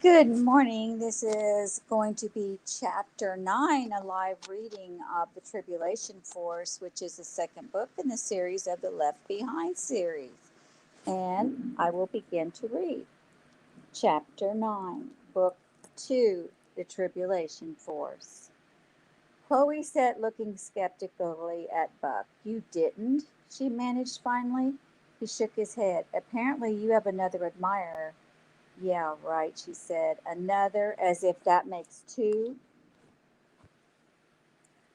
Good morning. This is going to be chapter 9, a live reading of the Tribulation Force, which is the second book in the series of the Left Behind series. And I will begin to read. Chapter 9, Book 2, The Tribulation Force. Chloe sat looking skeptically at Buck. You didn't? She managed finally. He shook his head. Apparently, you have another admirer. Yeah, right, she said. Another, as if that makes two.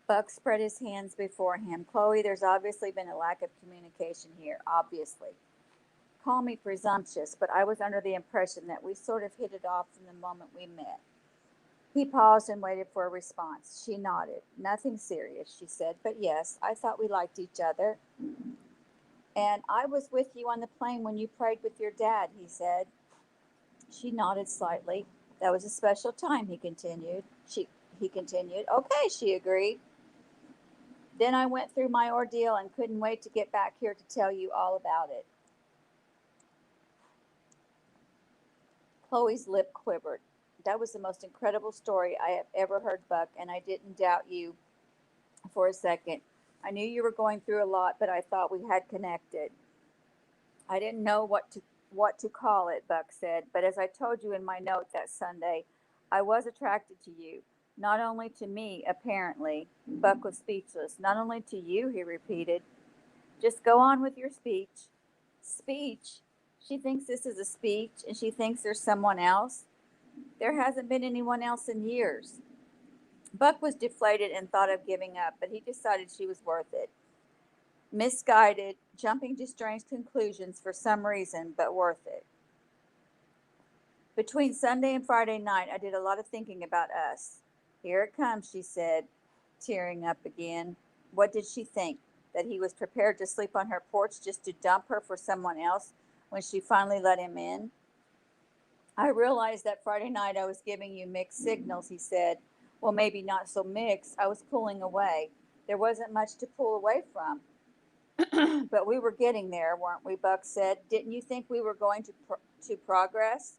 Buck spread his hands before him. Chloe, there's obviously been a lack of communication here, obviously. Call me presumptuous, but I was under the impression that we sort of hit it off from the moment we met. He paused and waited for a response. She nodded. Nothing serious, she said, but yes, I thought we liked each other. And I was with you on the plane when you prayed with your dad, he said. She nodded slightly. That was a special time, he continued. Okay, she agreed. Then I went through my ordeal and couldn't wait to get back here to tell you all about it. Chloe's lip quivered. That was the most incredible story I have ever heard, Buck, and I didn't doubt you for a second. I knew you were going through a lot, but I thought we had connected. I didn't know what to call it, Buck said, but as I told you in my note that Sunday, I was attracted to you. Not only to me, apparently. Buck was speechless. Not only to you, he repeated. Just go on with your speech. Speech? She thinks this is a speech, and she thinks there's someone else. There hasn't been anyone else in years. Buck was deflated and thought of giving up, but he decided she was worth it. Misguided, jumping to strange conclusions for some reason, but worth it. Between Sunday and Friday night, I did a lot of thinking about us. Here it comes, she said, tearing up again. What did she think? That he was prepared to sleep on her porch just to dump her for someone else when she finally let him in? I realized that Friday night I was giving you mixed signals, he said. Well, maybe not so mixed. I was pulling away. There wasn't much to pull away from. But we were getting there, weren't we? Buck said. Didn't you think we were going to progress?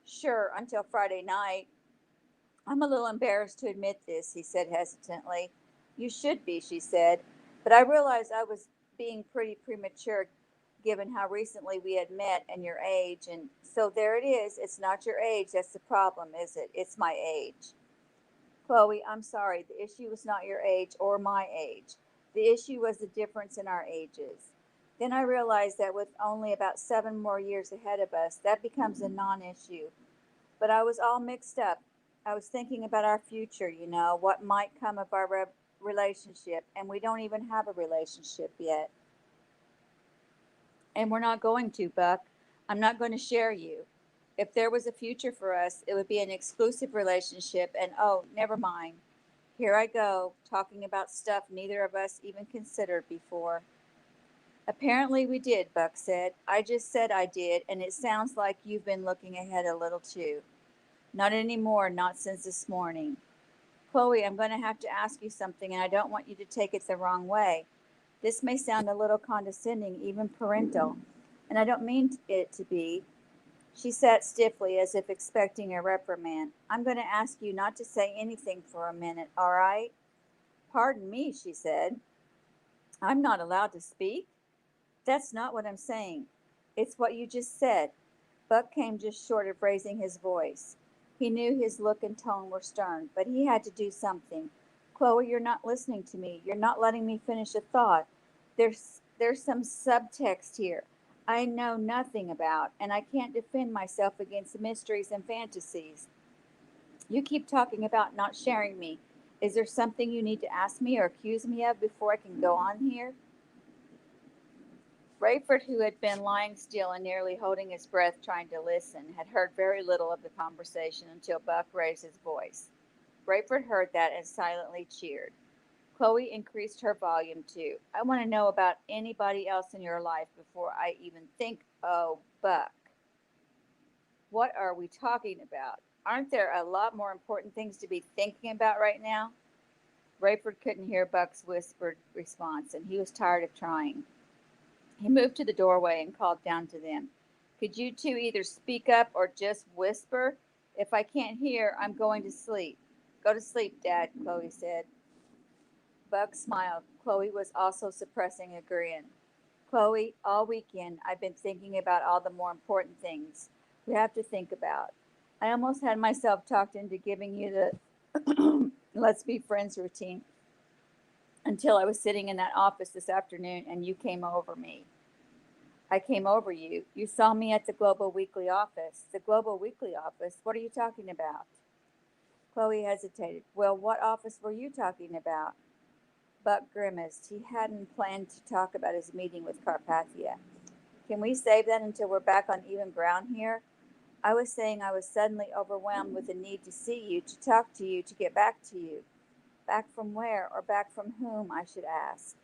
Sure, until Friday night. I'm a little embarrassed to admit this, he said hesitantly. You should be, she said. But I realized I was being pretty premature given how recently we had met and your age. And so there it is. It's not your age that's the problem, is it? It's my age. Chloe, I'm sorry. The issue was not your age or my age. The issue was the difference in our ages. Then I realized that with only about 7 more years ahead of us, that becomes a non issue. But I was all mixed up. I was thinking about our future, what might come of our relationship, and we don't even have a relationship yet. And we're not going to, Buck. I'm not going to share you. If there was a future for us, it would be an exclusive relationship, and oh, never mind. Here I go, talking about stuff neither of us even considered before. Apparently we did, Buck said. I just said I did, and it sounds like you've been looking ahead a little too. Not anymore, not since this morning. Chloe, I'm going to have to ask you something, and I don't want you to take it the wrong way. This may sound a little condescending, even parental, and I don't mean it to be. She sat stiffly as if expecting a reprimand. I'm going to ask you not to say anything for a minute, all right? Pardon me, she said. I'm not allowed to speak? That's not what I'm saying. It's what you just said. Buck came just short of raising his voice. He knew his look and tone were stern, but he had to do something. Chloe, you're not listening to me. You're not letting me finish a thought. There's some subtext here I know nothing about, and I can't defend myself against mysteries and fantasies. You keep talking about not sharing me. Is there something you need to ask me or accuse me of before I can go on here? Rayford, who had been lying still and nearly holding his breath trying to listen, had heard very little of the conversation until Buck raised his voice. Rayford heard that and silently cheered. Chloe increased her volume too. I want to know about anybody else in your life before I even think, oh, Buck. What are we talking about? Aren't there a lot more important things to be thinking about right now? Rayford couldn't hear Buck's whispered response, and he was tired of trying. He moved to the doorway and called down to them. Could you two either speak up or just whisper? If I can't hear, I'm going to sleep. Go to sleep, Dad, Chloe said. Buck smiled. Chloe was also suppressing a grin. Chloe, all weekend I've been thinking about all the more important things we have to think about. I almost had myself talked into giving you the let's be friends routine until I was sitting in that office this afternoon and you came over me. I came over you. You saw me at the Global Weekly office. The Global Weekly office? What are you talking about? Chloe hesitated. Well, what office were you talking about? Buck grimaced. He hadn't planned to talk about his meeting with Carpathia. Can we save that until we're back on even ground here? I was saying I was suddenly overwhelmed with the need to see you, to talk to you, to get back to you. Back from where, or back from whom, I should ask.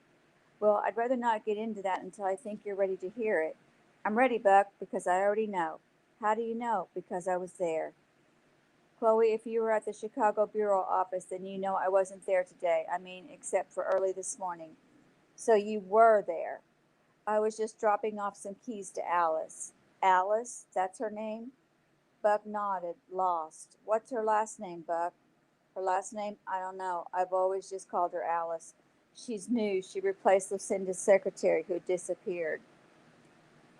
Well, I'd rather not get into that until I think you're ready to hear it. I'm ready, Buck, because I already know. How do you know? Because I was there. Chloe, if you were at the Chicago Bureau office, then you know I wasn't there today. I mean, except for early this morning. So you were there. I was just dropping off some keys to Alice. Alice? That's her name? Buck nodded, lost. What's her last name, Buck? Her last name? I don't know. I've always just called her Alice. She's new. She replaced Lucinda's secretary who disappeared.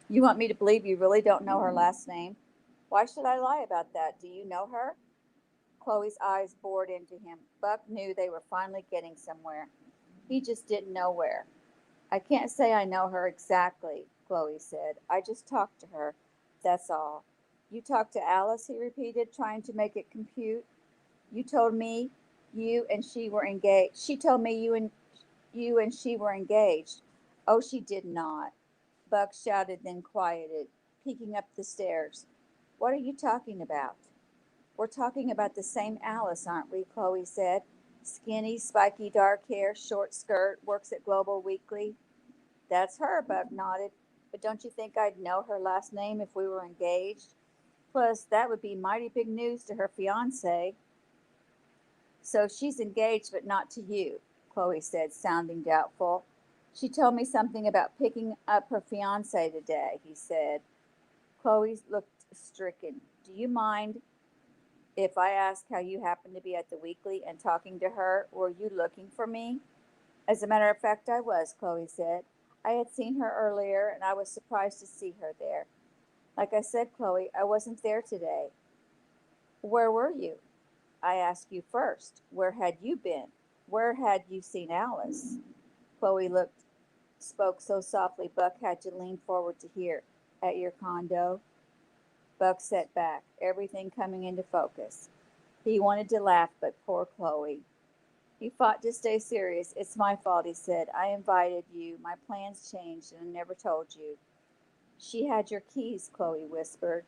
You want me to believe you really don't know her last name? Why should I lie about that? Do you know her? Chloe's eyes bored into him. Buck knew they were finally getting somewhere. He just didn't know where. I can't say I know her exactly, Chloe said. I just talked to her. That's all. You talked to Alice, he repeated, trying to make it compute. You told me you and she were engaged. She told me you and she were engaged. Oh, she did not. Buck shouted, then quieted, peeking up the stairs. What are you talking about? We're talking about the same Alice, aren't we? Chloe said. Skinny, spiky dark hair, short skirt, works at Global Weekly. That's her, Buck nodded. But don't you think I'd know her last name if we were engaged? Plus, that would be mighty big news to her fiance. So she's engaged, but not to you, Chloe said, sounding doubtful. She told me something about picking up her fiance today, he said. Chloe looked stricken. Do you mind if I ask how you happened to be at the Weekly and talking to her? Were you looking for me? As a matter of fact, I was, Chloe said. I had seen her earlier, and I was surprised to see her there. Like I said, Chloe, I wasn't there today. Where were you? I asked you first. Where had you been? Where had you seen Alice? Chloe spoke so softly Buck had to lean forward to hear. At your condo? Buck sat back, everything coming into focus. He wanted to laugh, but poor Chloe. He fought to stay serious. It's my fault, he said. I invited you. My plans changed, and I never told you. She had your keys, Chloe whispered.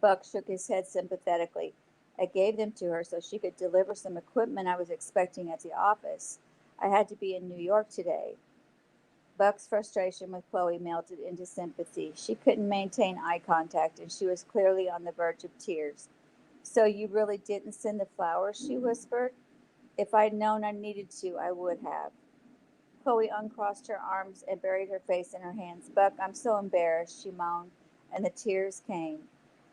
Buck shook his head sympathetically. I gave them to her so she could deliver some equipment I was expecting at the office. I had to be in New York today. Buck's frustration with Chloe melted into sympathy. She couldn't maintain eye contact, and she was clearly on the verge of tears. So you really didn't send the flowers? She whispered. If I'd known I needed to, I would have. Chloe uncrossed her arms and buried her face in her hands. Buck, I'm so embarrassed, she moaned, and the tears came.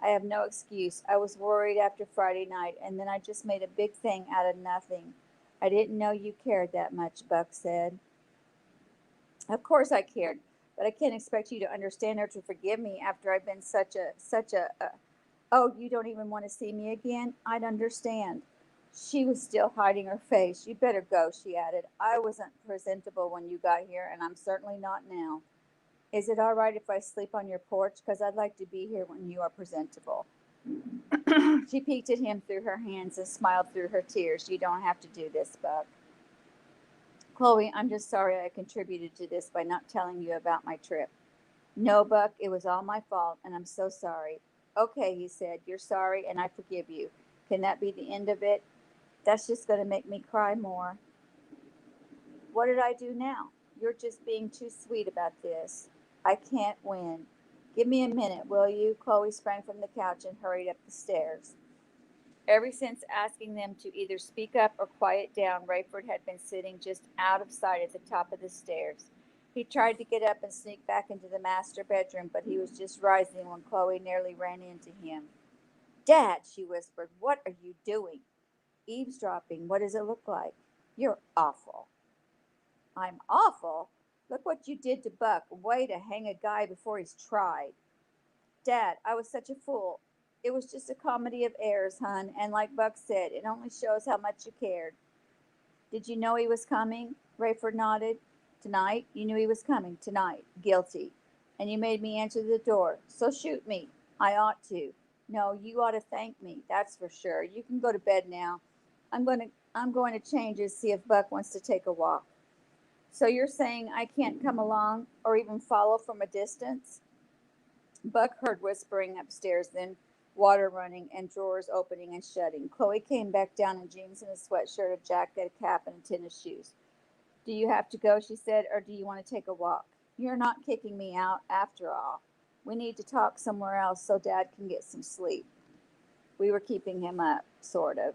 I have no excuse. I was worried after Friday night, and then I just made a big thing out of nothing. I didn't know you cared that much, Buck said. Of course I cared, but I can't expect you to understand or to forgive me after I've been oh, you don't even want to see me again? I'd understand. She was still hiding her face. You better go, she added. I wasn't presentable when you got here, and I'm certainly not now. Is it all right if I sleep on your porch? Because I'd like to be here when you are presentable. She peeked at him through her hands and smiled through her tears. You don't have to do this, Buck. Chloe, I'm just sorry I contributed to this by not telling you about my trip. No, Buck, it was all my fault, and I'm so sorry. Okay, he said, you're sorry, and I forgive you. Can that be the end of it? That's just going to make me cry more. What did I do now? You're just being too sweet about this. I can't win. Give me a minute, will you? Chloe sprang from the couch and hurried up the stairs. Ever since asking them to either speak up or quiet down, Rayford had been sitting just out of sight at the top of the stairs. He tried to get up and sneak back into the master bedroom, but he was just rising when Chloe nearly ran into him. Dad, she whispered, what are you doing? Eavesdropping. What does it look like? You're awful. I'm awful? Look what you did to Buck. Way to hang a guy before he's tried. Dad, I was such a fool. It was just a comedy of errors, hon, and like Buck said, it only shows how much you cared. Did you know he was coming? Rayford nodded. Tonight? You knew he was coming. Tonight. Guilty. And you made me answer the door. So shoot me. I ought to. No, you ought to thank me. That's for sure. You can go to bed now. I'm going to change and see if Buck wants to take a walk. So you're saying I can't come along or even follow from a distance? Buck heard whispering upstairs, then water running and drawers opening and shutting. Chloe came back down in jeans and a sweatshirt, a jacket, a cap, and tennis shoes. Do you have to go, she said, or do you want to take a walk? You're not kicking me out after all. We need to talk somewhere else so Dad can get some sleep. We were keeping him up, sort of.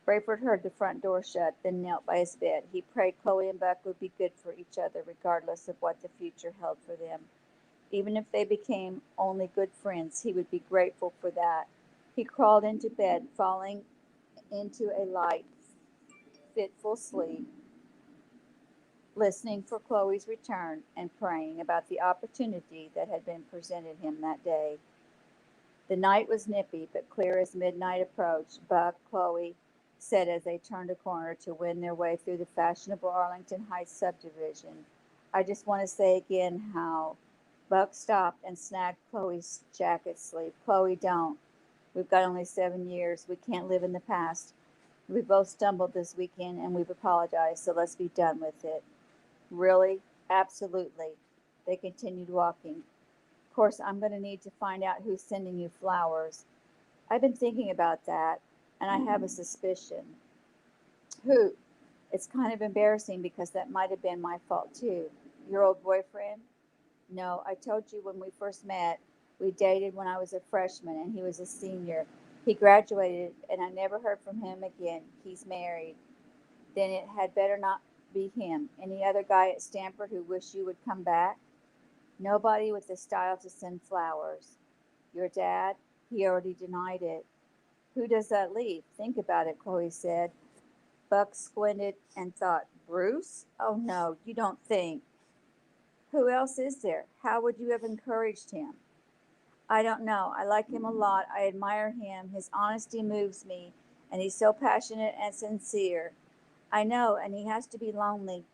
Rayford heard the front door shut, then knelt by his bed. He prayed Chloe and Buck would be good for each other, regardless of what the future held for them. Even if they became only good friends, he would be grateful for that. He crawled into bed, falling into a light, fitful sleep, listening for Chloe's return and praying about the opportunity that had been presented him that day. The night was nippy, but clear as midnight approached. Buck, Chloe said as they turned a corner to wend their way through the fashionable Arlington Heights subdivision. I just want to say again how Buck stopped and snagged Chloe's jacket sleeve. Chloe, don't. We've got only 7 years. We can't live in the past. We both stumbled this weekend and we've apologized, so let's be done with it. Really? Absolutely. They continued walking. Of course, I'm going to need to find out who's sending you flowers. I've been thinking about that, and I have a suspicion. Who? It's kind of embarrassing because that might have been my fault too. Your old boyfriend? No, I told you when we first met, we dated when I was a freshman and he was a senior. He graduated and I never heard from him again. He's married. Then it had better not be him. Any other guy at Stanford who wished you would come back? Nobody with the style to send flowers. Your dad? He already denied it. Who does that leave? Think about it, Chloe said. Buck squinted and thought, Bruce? Oh no, you don't think. Who else is there? How would you have encouraged him? I don't know. I like him a lot. I admire him. His honesty moves me, and he's so passionate and sincere. I know, and he has to be lonely.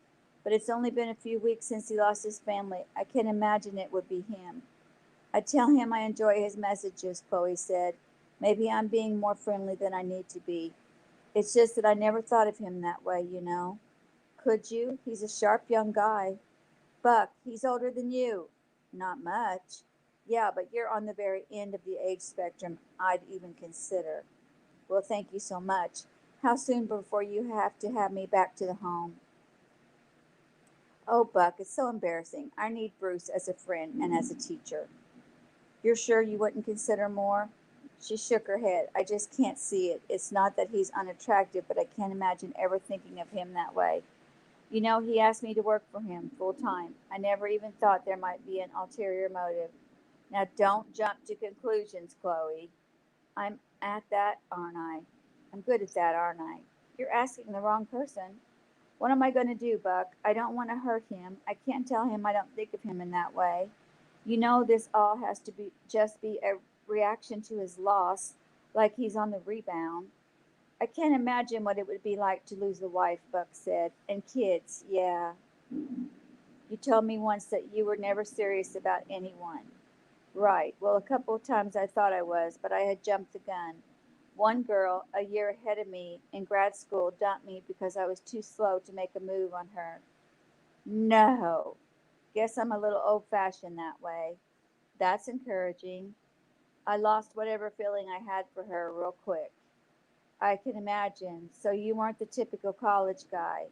But it's only been a few weeks since he lost his family. I can't imagine it would be him. I tell him I enjoy his messages, Chloe said. Maybe I'm being more friendly than I need to be. It's just that I never thought of him that way, you know. Could you? He's a sharp young guy. Buck, he's older than you. Not much. Yeah, but you're on the very end of the age spectrum I'd even consider. Well, thank you so much. How soon before you have to have me back to the home? Oh, Buck, it's so embarrassing. I need Bruce as a friend and as a teacher. You're sure you wouldn't consider more? She shook her head. I just can't see it. It's not that he's unattractive, but I can't imagine ever thinking of him that way. You know, he asked me to work for him full time. I never even thought there might be an ulterior motive. Now, don't jump to conclusions, Chloe. I'm at that, aren't I? I'm good at that, aren't I? You're asking the wrong person. What am I going to do, Buck? I don't want to hurt him. I can't tell him I don't think of him in that way. You know, this all has to be just be a reaction to his loss, like he's on the rebound. I can't imagine what it would be like to lose a wife, Buck said. And kids, yeah. You told me once that you were never serious about anyone. Right. Well, a couple of times I thought I was, but I had jumped the gun. One girl, a year ahead of me in grad school, dumped me because I was too slow to make a move on her. No. Guess I'm a little old fashioned that way. That's encouraging. I lost whatever feeling I had for her real quick. I can imagine. So you weren't the typical college guy.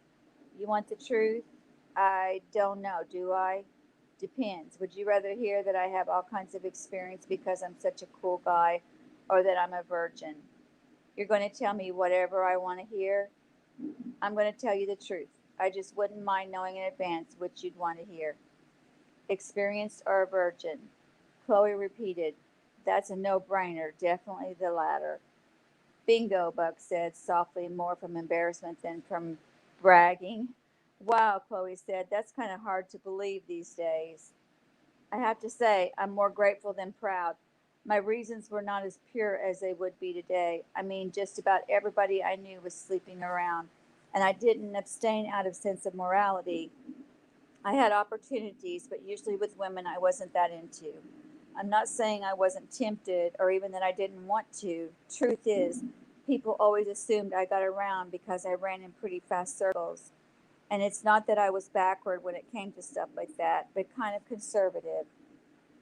You want the truth? I don't know, do I? Depends. Would you rather hear that I have all kinds of experience because I'm such a cool guy or that I'm a virgin? You're going to tell me whatever I want to hear? I'm going to tell you the truth. I just wouldn't mind knowing in advance which you'd want to hear. Experienced or a virgin? Chloe repeated, That's a no-brainer. Definitely the latter. Bingo, Buck said softly, more from embarrassment than from bragging. Wow, Chloe said, that's kind of hard to believe these days. I have to say, I'm more grateful than proud. My reasons were not as pure as they would be today. I mean, just about everybody I knew was sleeping around, and I didn't abstain out of sense of morality. I had opportunities, but usually with women I wasn't that into. I'm not saying I wasn't tempted or even that I didn't want to. Truth is, people always assumed I got around because I ran in pretty fast circles. And it's not that I was backward when it came to stuff like that, but kind of conservative.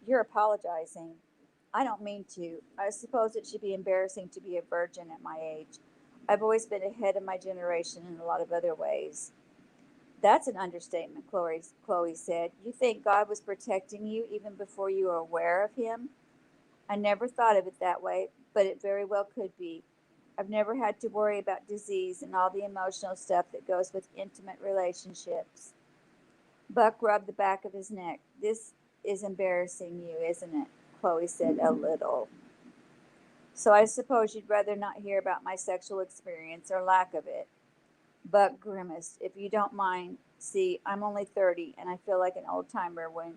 You're apologizing. I don't mean to. I suppose it should be embarrassing to be a virgin at my age. I've always been ahead of my generation in a lot of other ways. That's an understatement, Chloe said. You think God was protecting you even before you were aware of Him? I never thought of it that way, but it very well could be. I've never had to worry about disease and all the emotional stuff that goes with intimate relationships. Buck rubbed the back of his neck. This is embarrassing you, isn't it? Chloe said, a little. So I suppose you'd rather not hear about my sexual experience or lack of it. Buck grimaced. If you don't mind, see, I'm only 30 and I feel like an old timer when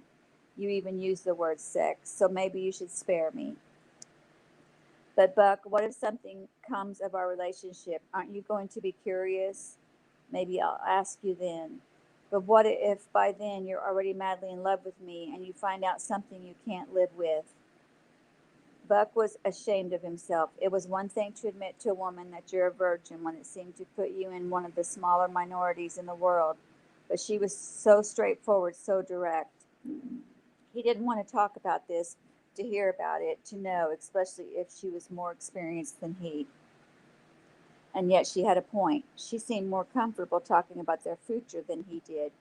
you even use the word sex, so maybe you should spare me. But Buck, what if something comes of our relationship? Aren't you going to be curious? Maybe I'll ask you then. But what if by then you're already madly in love with me and you find out something you can't live with? Buck was ashamed of himself. It was one thing to admit to a woman that you're a virgin when it seemed to put you in one of the smaller minorities in the world, but she was so straightforward, so direct. He didn't want to talk about this, to hear about it, to know, especially if she was more experienced than he. And yet she had a point. She seemed more comfortable talking about their future than he did,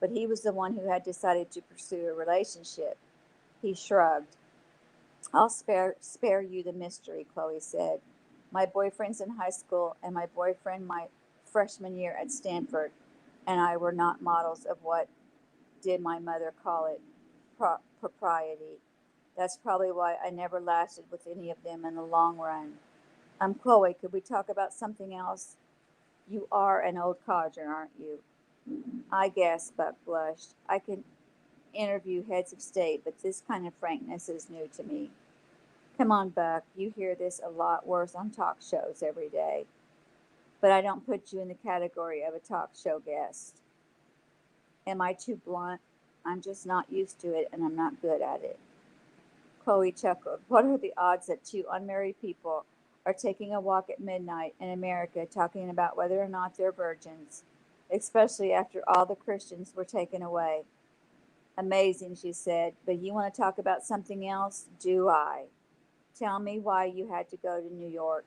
but he was the one who had decided to pursue a relationship. He shrugged. I'll spare you the mystery, Chloe said. My boyfriend's in high school, and my boyfriend my freshman year at Stanford, and I were not models of what did my mother call it propriety. That's probably why I never lasted with any of them in the long run. Chloe, could we talk about something else? You are an old codger, aren't you? I guess, Buck blushed. I can interview heads of state, but this kind of frankness is new to me. Come on, Buck, you hear this a lot worse on talk shows every day. But I don't put you in the category of a talk show guest. Am I too blunt? I'm just not used to it and I'm not good at it. Chloe chuckled. What are the odds that two unmarried people are taking a walk at midnight in America talking about whether or not they're virgins, especially after all the Christians were taken away? Amazing, she said. But you want to talk about something else? Do I? Tell me why you had to go to New York.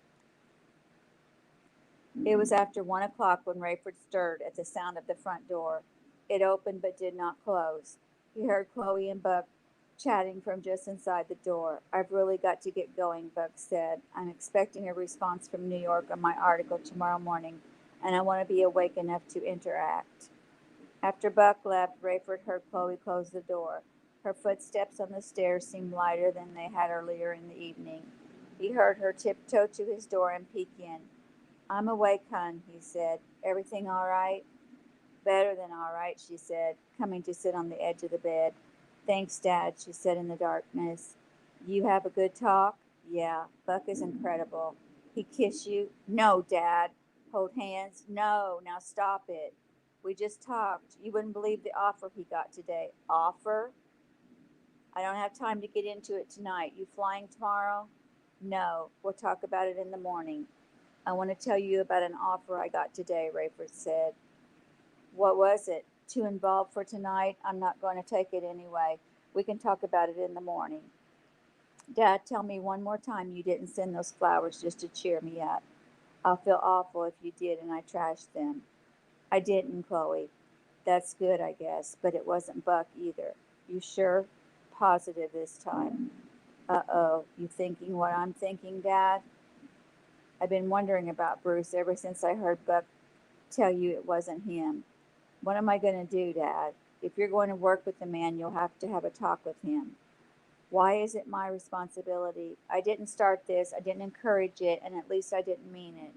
It was after 1 o'clock when Rayford stirred at the sound of the front door. It opened but did not close. He heard Chloe and Buck chatting from just inside the door. I've really got to get going, Buck said. I'm expecting a response from New York on my article tomorrow morning, and I want to be awake enough to interact. After Buck left, Rayford heard Chloe close the door. Her footsteps on the stairs seemed lighter than they had earlier in the evening. He heard her tiptoe to his door and peek in. I'm awake, hon, he said. Everything all right? Better than all right, she said, coming to sit on the edge of the bed. Thanks, Dad, she said in the darkness. You have a good talk? Yeah, Buck is incredible. He kiss you? No, Dad. Hold hands? No, now stop it. We just talked. You wouldn't believe the offer he got today. Offer? I don't have time to get into it tonight. You flying tomorrow? No, we'll talk about it in the morning. I want to tell you about an offer I got today, Rayford said. What was it? Too involved for tonight? I'm not going to take it anyway. We can talk about it in the morning. Dad, tell me one more time you didn't send those flowers just to cheer me up. I'll feel awful if you did and I trashed them. I didn't, Chloe. That's good, I guess, but it wasn't Buck either. You sure? Positive this time. Uh-oh, you thinking what I'm thinking, Dad? I've been wondering about Bruce ever since I heard Buck tell you it wasn't him. What am I going to do, Dad? If you're going to work with the man, you'll have to have a talk with him. Why is it my responsibility? I didn't start this, I didn't encourage it, and at least I didn't mean it.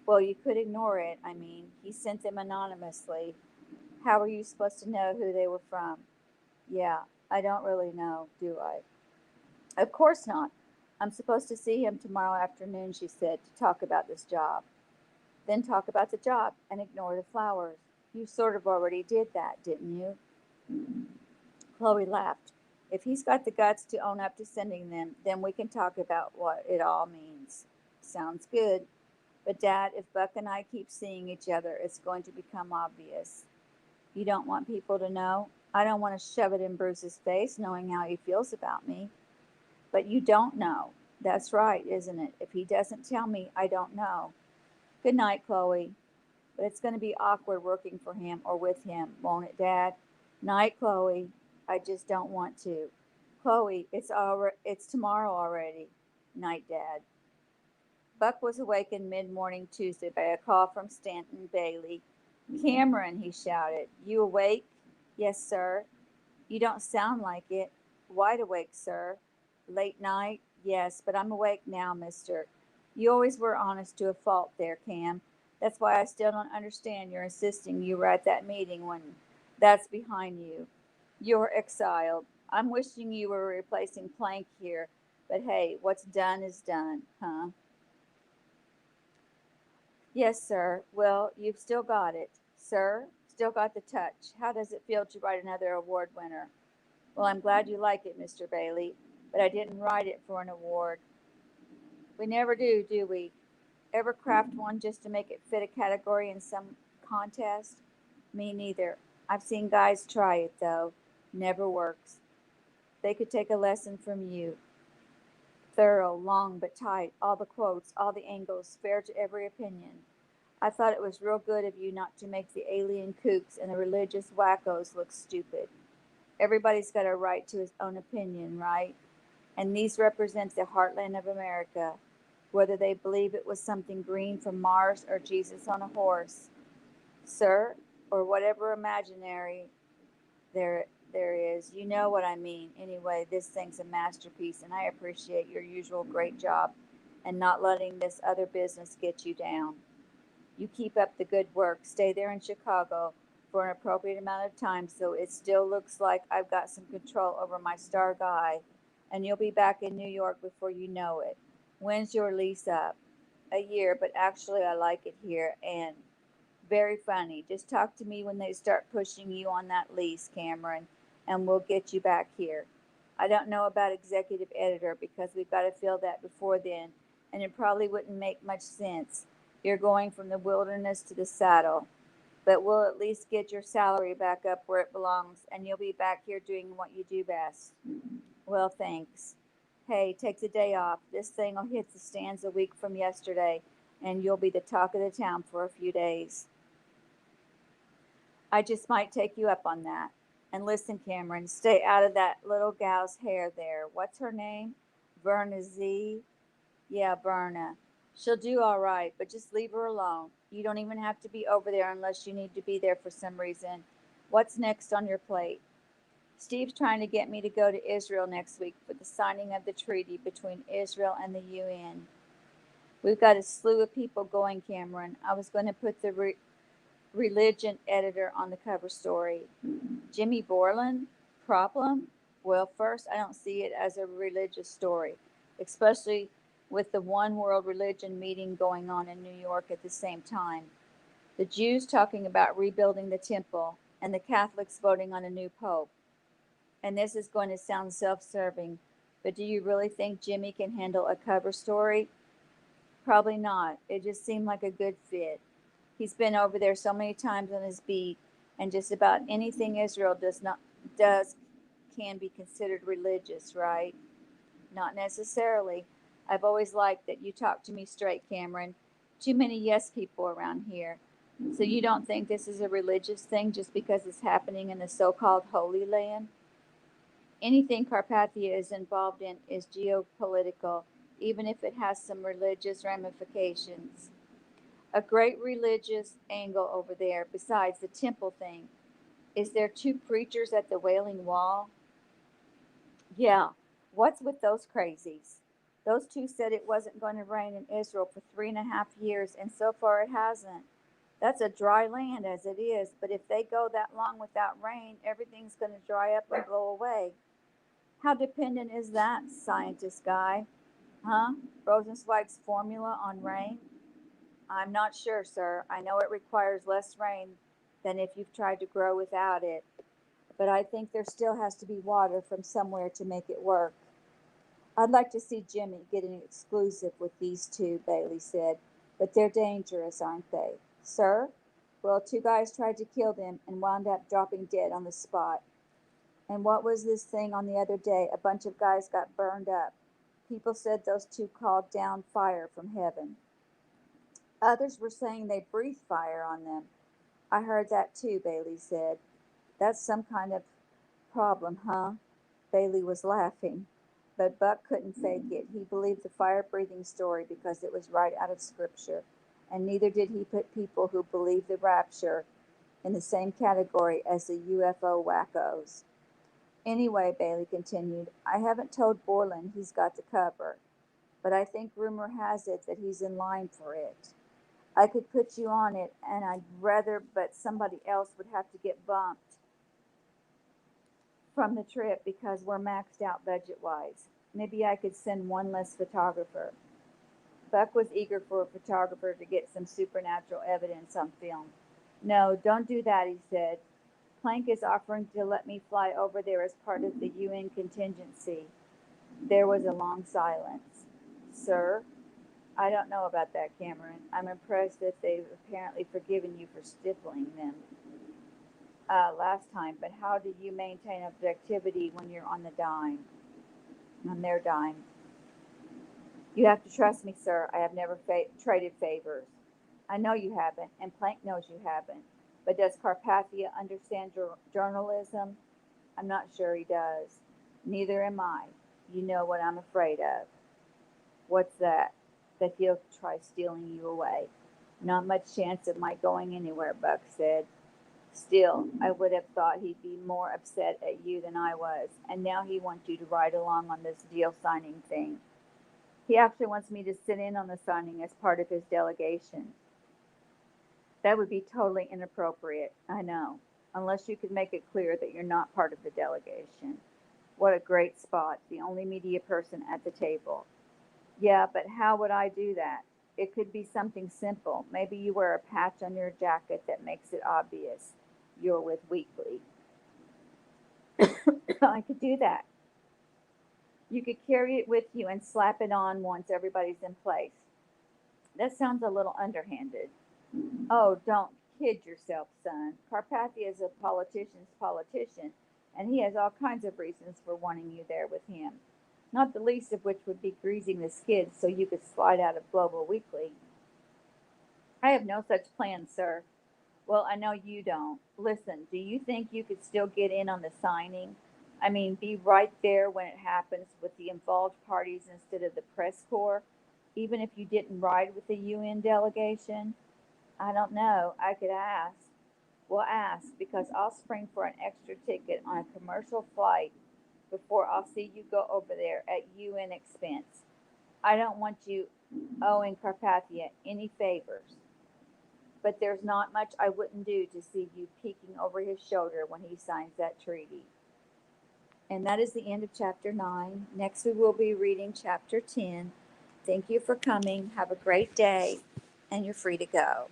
Well, you could ignore it. I mean, he sent them anonymously. How are you supposed to know who they were from? Yeah, I don't really know, do I? Of course not. I'm supposed to see him tomorrow afternoon, she said, to talk about this job. Then talk about the job and ignore the flowers. You sort of already did that, didn't you? Chloe laughed. If he's got the guts to own up to sending them, then we can talk about what it all means. Sounds good. But, Dad, if Buck and I keep seeing each other, it's going to become obvious. You don't want people to know? I don't want to shove it in Bruce's face, knowing how he feels about me. But you don't know. That's right, isn't it? If he doesn't tell me, I don't know. Good night, Chloe. But it's going to be awkward working for him or with him, won't it, Dad? Night, Chloe. I just don't want to. Chloe, it's tomorrow already. Night, Dad. Buck was awakened mid-morning Tuesday by a call from Stanton Bailey. Cameron, he shouted. You awake? Yes, sir. You don't sound like it. Wide awake, sir. Late night? Yes, but I'm awake now, mister. You always were honest to a fault there, Cam. That's why I still don't understand your insisting you were at that meeting when that's behind you. You're exiled. I'm wishing you were replacing Plank here, but hey, what's done is done, huh? Yes, sir. Well, you've still got it. Sir, still got the touch. How does it feel to write another award winner? Well, I'm glad you like it, Mr. Bailey, but I didn't write it for an award. We never do we? Ever craft one just to make it fit a category in some contest? Me neither. I've seen guys try it, though. Never works. They could take a lesson from you. Thorough, long but tight, all the quotes, all the angles, fair to every opinion. I thought it was real good of you not to make the alien kooks and the religious wackos look stupid. Everybody's got a right to his own opinion, right? And these represent the heartland of America, whether they believe it was something green from Mars or Jesus on a horse, sir, or whatever imaginary there is. You know what I mean. Anyway, this thing's a masterpiece, and I appreciate your usual great job and not letting this other business get you down. You keep up the good work. Stay there in Chicago for an appropriate amount of time so it still looks like I've got some control over my star guy, and you'll be back in New York before you know it. When's your lease up? A year, but actually I like it here, and very funny. Just talk to me when they start pushing you on that lease, Cameron, and we'll get you back here. I don't know about executive editor because we've got to fill that before then, and it probably wouldn't make much sense. You're going from the wilderness to the saddle, but we'll at least get your salary back up where it belongs, and you'll be back here doing what you do best. Well, thanks. Hey, take the day off. This thing'll hit the stands a week from yesterday, and you'll be the talk of the town for a few days. I just might take you up on that. And listen, Cameron, stay out of that little gal's hair there. What's her name? Verna Z? Yeah, Verna. She'll do all right, but just leave her alone. You don't even have to be over there unless you need to be there for some reason. What's next on your plate? Steve's trying to get me to go to Israel next week for the signing of the treaty between Israel and the UN. We've got a slew of people going, Cameron. I was going to put the religion editor on the cover story. Jimmy Borland? Problem? Well, first, I don't see it as a religious story, especially with the one world religion meeting going on in New York at the same time. The Jews talking about rebuilding the temple, and the Catholics voting on a new pope. And this is going to sound self serving, but do you really think Jimmy can handle a cover story? Probably not. It just seemed like a good fit. He's been over there so many times on his beat, and just about anything Israel does can be considered religious, right? Not necessarily. I've always liked that you talk to me straight, Cameron. Too many yes people around here. So you don't think this is a religious thing just because it's happening in the so-called Holy Land? Anything Carpathia is involved in is geopolitical, even if it has some religious ramifications. A great religious angle over there, besides the temple thing. Is there two preachers at the Wailing Wall? Yeah, What's with those crazies? Those two said it wasn't going to rain in Israel for 3.5 years, and so far it hasn't. That's a dry land as it is, but if they go that long without rain, everything's going to dry up and blow away. How dependent is that, scientist guy? Huh? Rosenzweig's formula on rain? I'm not sure, sir. I know it requires less rain than if you've tried to grow without it, but I think there still has to be water from somewhere to make it work. I'd like to see Jimmy get an exclusive with these two, Bailey said, but they're dangerous, aren't they? Sir? Well, two guys tried to kill them and wound up dropping dead on the spot. And what was this thing on the other day? A bunch of guys got burned up. People said those two called down fire from heaven. Others were saying they breathed fire on them. I heard that too, Bailey said. That's some kind of problem, huh? Bailey was laughing. But Buck couldn't fake it. He believed the fire breathing story because it was right out of Scripture. And neither did he put people who believed the rapture in the same category as the UFO wackos. Anyway, Bailey continued, I haven't told Borland he's got the cover, but I think rumor has it that he's in line for it. I could put you on it, and I'd rather, but somebody else would have to get bumped from the trip because we're maxed out budget wise. Maybe I could send one less photographer. Buck was eager for a photographer to get some supernatural evidence on film. No, don't do that, he said. Plank is offering to let me fly over there as part of the UN contingency. There was a long silence. Sir? I don't know about that, Cameron. I'm impressed that they've apparently forgiven you for stifling them last time, but how do you maintain objectivity when you're on the dime, on their dime? You have to trust me, sir. I have never traded favors. I know you haven't, and Plank knows you haven't. But does Carpathia understand journalism? I'm not sure he does. Neither am I. You know what I'm afraid of. What's that? That he'll try stealing you away. Not much chance of my going anywhere, Buck said. Still, I would have thought he'd be more upset at you than I was, and now he wants you to ride along on this deal signing thing. He actually wants me to sit in on the signing as part of his delegation. That would be totally inappropriate, I know, unless you could make it clear that you're not part of the delegation. What a great spot, the only media person at the table. Yeah, but how would I do that? It could be something simple. Maybe you wear a patch on your jacket that makes it obvious you're with Weekly. I could do that. You could carry it with you and slap it on once everybody's in place. That sounds a little underhanded. Oh, don't kid yourself, son. Carpathia is a politician's politician, and he has all kinds of reasons for wanting you there with him. Not the least of which would be greasing the skids so you could slide out of Global Weekly. I have no such plans, sir. Well, I know you don't. Listen, do you think you could still get in on the signing? I mean, be right there when it happens with the involved parties instead of the press corps, even if you didn't ride with the UN delegation? I don't know. I could ask. Well, ask, because I'll spring for an extra ticket on a commercial flight before I'll see you go over there at UN expense. I don't want you owing Carpathia any favors, but there's not much I wouldn't do to see you peeking over his shoulder when he signs that treaty. And that is the end of chapter 9. Next, we will be reading chapter 10. Thank you for coming. Have a great day, and you're free to go.